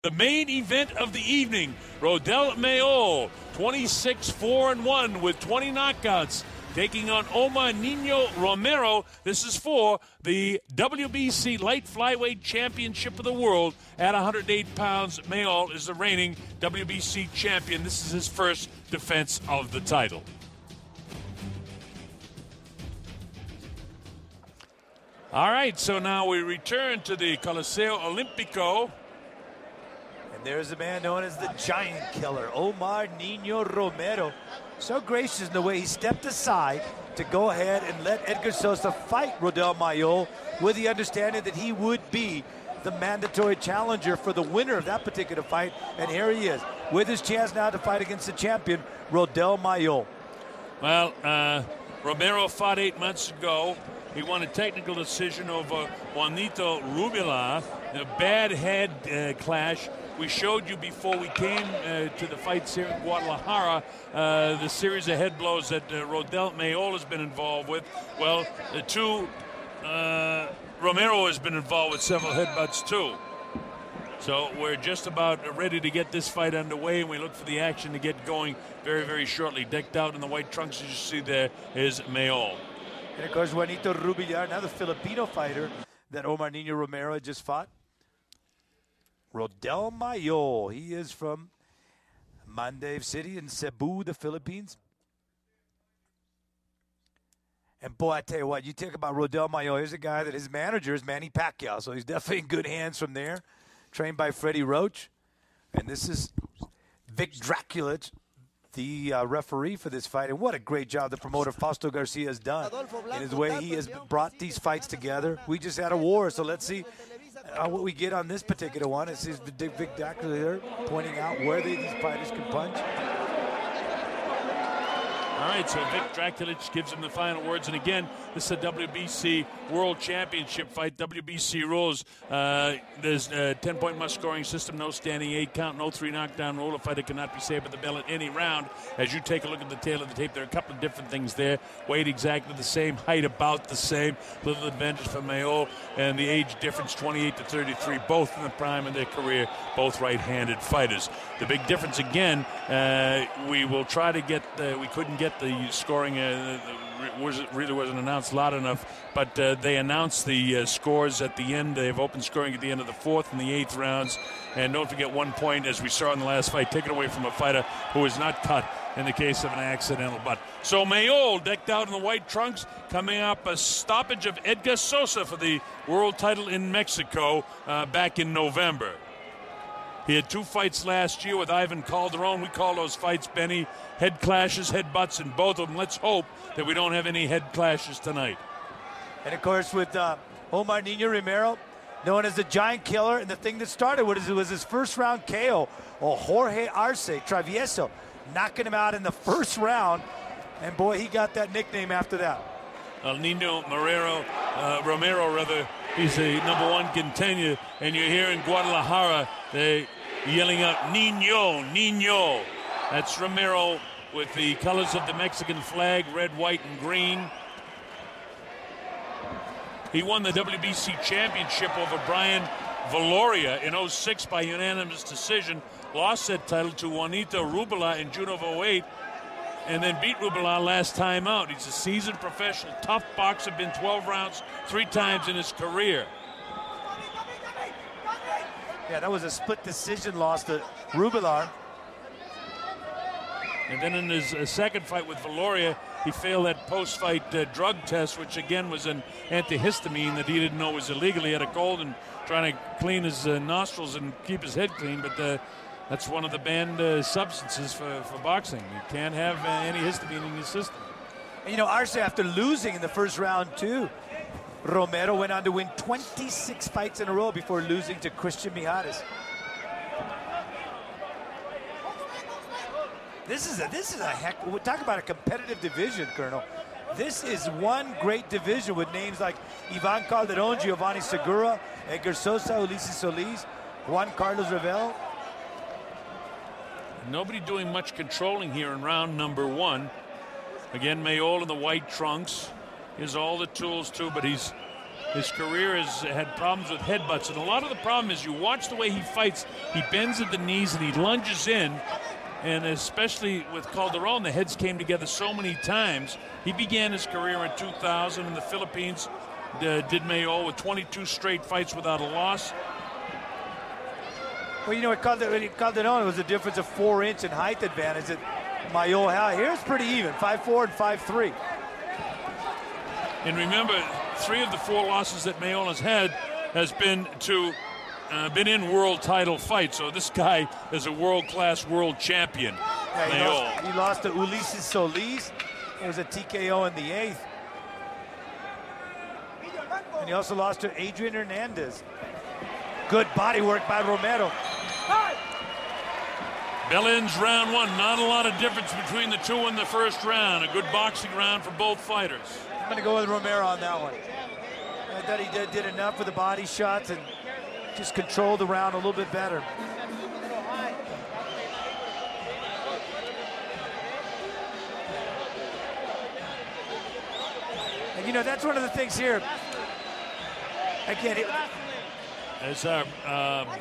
The main event of the evening, Rodel Mayol, 26-4-1 with 20 knockouts, taking on Omar Nino Romero. This is for the WBC Light Flyweight Championship of the World at 108 pounds. Mayol is the reigning WBC champion. This is his first defense of the title. All right, so now we return to the Coliseo Olimpico. And there's a man known as the Giant Killer, Omar Nino Romero. So gracious in the way he stepped aside to go ahead and let Edgar Sosa fight Rodel Mayol with the understanding that he would be the mandatory challenger for the winner of that particular fight. And here he is with his chance now to fight against the champion, Rodel Mayol. Well, Romero fought 8 months ago. He won a technical decision over Juanito Rubila, a bad head clash. We showed you before we came to the fights here in Guadalajara, the series of head blows that Rodel Mayol has been involved with. Well, Romero has been involved with several headbutts too. So we're just about ready to get this fight underway, and we look for the action to get going very, very shortly. Decked out in the white trunks, as you see there, is Mayol. And of course, Juanito Rubila, another Filipino fighter that Omar Nino Romero just fought. Rodel Mayol, he is from Mandaue City in Cebu, the Philippines. And boy, I tell you what, you talk about Rodel Mayol, here's a guy that his manager is Manny Pacquiao, so he's definitely in good hands from there, trained by Freddie Roach. And this is Vic Draculich, the referee for this fight. And what a great job the promoter Fausto Garcia has done in his way he has brought these fights together. We just had a war, so let's see what we get on this particular one. This is Vic Draculich pointing out where these fighters can punch. All right, so Vic Draculich gives him the final words. And again, this is a WBC World Championship fight. WBC rules. There's a 10-point must-scoring system, no standing 8 count, no 3 knockdown rule. A fighter cannot be saved at the bell at any round. As you take a look at the tail of the tape, there are a couple of different things there. Weight exactly the same, height about the same. Little advantage for Mayol, and the age difference, 28 to 33, both in the prime of their career, both right-handed fighters. The big difference, again, we will try to get, we couldn't get the scoring, really wasn't announced loud enough, but they announced the scores at the end. They have open scoring at the end of the 4th and the 8th rounds. And don't forget 1 point, as we saw in the last fight, taken away from a fighter who was not cut in the case of an accidental butt. So Mayol, decked out in the white trunks, coming up a stoppage of Edgar Sosa for the world title in Mexico back in November. He had 2 fights last year with Ivan Calderon. We call those fights, Benny, head clashes, head butts in both of them. Let's hope that we don't have any head clashes tonight. And, of course, with Omar Nino Romero, known as the Giant Killer, and the thing that started with it was his first-round KO, Jorge Arce Travieso, knocking him out in the first round. And, boy, he got that nickname after that. Nino Romero, he's a number 1 contender, and you're here in Guadalajara, they yelling out, Nino, Nino. That's Romero with the colors of the Mexican flag, red, white, and green. He won the WBC championship over Brian Valoria in 2006 by unanimous decision, lost that title to Juanito Rubila in June of 2008, and then beat Rubila last time out. He's a seasoned professional, tough boxer, been 12 rounds 3 times in his career. Yeah, that was a split decision loss to Rubila. And then in his second fight with Valoria, he failed that post-fight drug test, which again was an antihistamine that he didn't know was illegal. He had a cold and trying to clean his nostrils and keep his head clean, but that's one of the banned substances for boxing. You can't have antihistamine in your system. And, you know, Arce, after losing in the first round, too, Romero went on to win 26 fights in a row before losing to Christian Mijares. This is a heck. We'll talk about a competitive division, Colonel. This is one great division with names like Ivan Calderon, Giovanni Segura, Edgar Sosa, Ulises Solis, Juan Carlos Revel. Nobody doing much controlling here in round number 1. Again, Mayol in the white trunks. He has all the tools too, but he's his career has had problems with headbutts. And a lot of the problem is you watch the way he fights. He bends at the knees and he lunges in. And especially with Calderon, the heads came together so many times. He began his career in 2000 in the Philippines. Did Mayol with 22 straight fights without a loss. Well, you know, with Calderon, it was a difference of 4-inch in height advantage that Mayol had. Here's pretty even, 5'4" and 5'3". And remember, 3 of the 4 losses that Mayol has had has been to been in world title fights. So this guy is a world-class world champion. Yeah, he lost to Ulises Solis. It was a TKO in the 8th. And he also lost to Adrian Hernandez. Good body work by Romero. Bell ends round 1. Not a lot of difference between the 2 in the first round. A good boxing round for both fighters. I'm going to go with Romero on that one. I thought he did enough with the body shots and just controlled the round a little bit better. And you know, that's one of the things here. Again, as our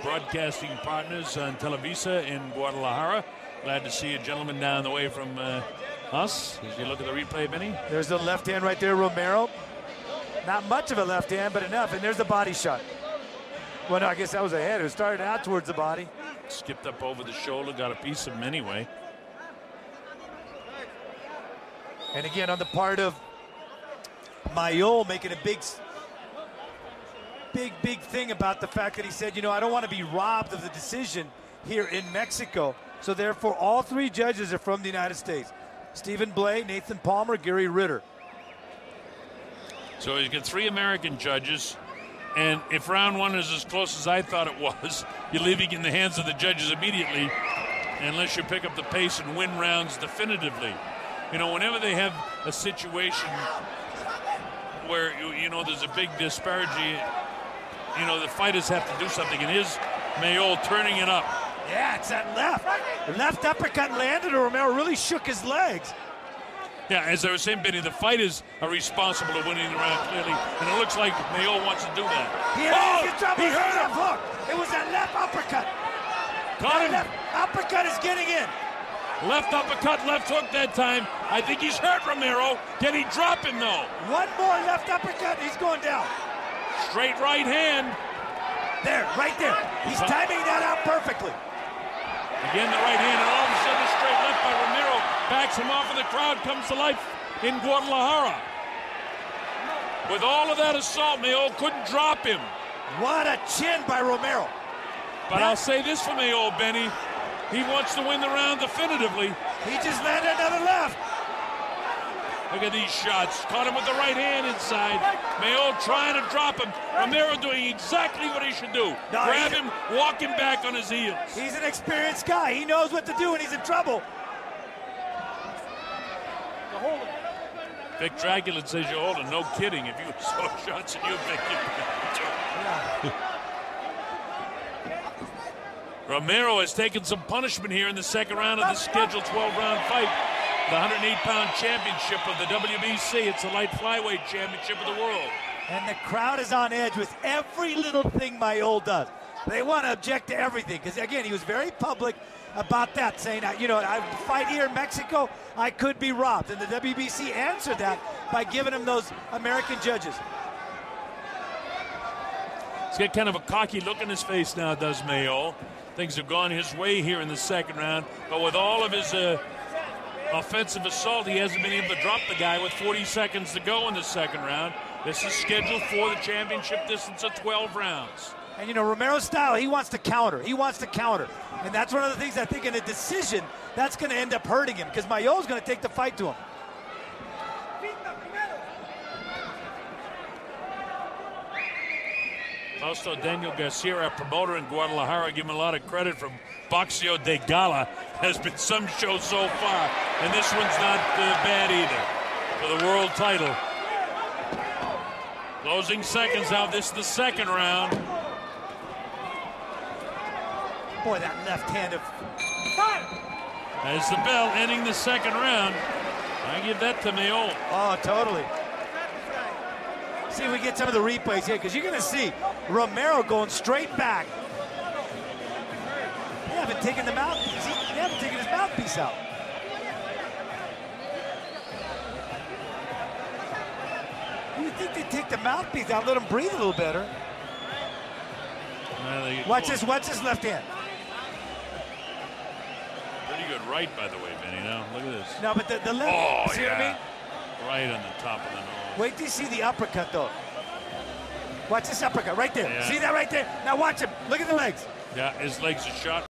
broadcasting partners on Televisa in Guadalajara, glad to see a gentleman down the way from us. As you look at the replay, Benny. There's the left hand right there, Romero. Not much of a left hand, but enough. And there's the body shot. Well, no, I guess that was a head. It started out towards the body. Skipped up over the shoulder, got a piece of him anyway. And again, on the part of Mayol, making a big thing about the fact that he said, you know, I don't want to be robbed of the decision here in Mexico. So therefore, all 3 judges are from the United States. Stephen Blay, Nathan Palmer, Gary Ritter. So he's got 3 American judges. And if round 1 is as close as I thought it was, you're leaving it in the hands of the judges immediately, unless you pick up the pace and win rounds definitively. You know, whenever they have a situation where, you know, there's a big disparity, you know, the fighters have to do something, and here's Mayol turning it up. Yeah, it's that left. The left uppercut landed, and Romero really shook his legs. Yeah, as I was saying, Benny, the fighters are responsible for winning the round, clearly, and it looks like Mayol wants to do that. He heard him hook. It was that left uppercut. Caught him. Left uppercut is getting in. Left uppercut, left hook that time. I think he's hurt Romero. Can he drop him, though? One more left uppercut, he's going down. Straight right hand. There, right there. He's timing that out perfectly. Again, the right hand, and all of a sudden, a straight left by Romero backs him off, and the crowd comes to life in Guadalajara. With all of that assault, Mayol couldn't drop him. What a chin by Romero. But I'll say this for Mayol, Benny. He wants to win the round definitively. He just landed another left. Look at these shots. Caught him with the right hand inside. Mayol trying to drop him. Romero doing exactly what he should do. Grab him, walk him back on his heels. He's an experienced guy. He knows what to do when he's in trouble. Vic Dracula says you're holding. No kidding. If you saw shots at you, Vic, you'd Romero has taken some punishment here in the second round of the scheduled 12-round fight. The 108-pound championship of the WBC. It's the light flyweight championship of the world. And the crowd is on edge with every little thing Mayol does. They want to object to everything because, again, he was very public about that, saying, you know, I fight here in Mexico, I could be robbed. And the WBC answered that by giving him those American judges. He's got kind of a cocky look in his face now, does Mayol. Things have gone his way here in the second round, but with all of his offensive assault, he hasn't been able to drop the guy with 40 seconds to go in the second round. This is scheduled for the championship distance of 12 rounds. And, you know, Romero's style, he wants to counter. He wants to counter. And that's one of the things I think in a decision, that's going to end up hurting him because Mayol's going to take the fight to him. Also, Daniel Garcia, our promoter in Guadalajara, give him a lot of credit from Boxeo de Gala. Has been some show so far, and this one's not bad either for the world title. Closing seconds now. This is the second round. Boy, that left hand of... As the bell ending the second round. I give that to Mayol. Oh, totally. See if we get some of the replays here, because you're going to see Romero going straight back. They haven't taken the mouthpiece. They haven't taken his mouthpiece out. You would think they'd take the mouthpiece out, let him breathe a little better. Watch this left hand. Pretty good right, by the way, Benny. Now, look at this. No, but the left, oh, see yeah. what I mean? Right on the top of the nose. Wait till you see the uppercut, though. Watch this uppercut right there. Yeah. See that right there? Now watch him. Look at the legs. Yeah, his legs are shot.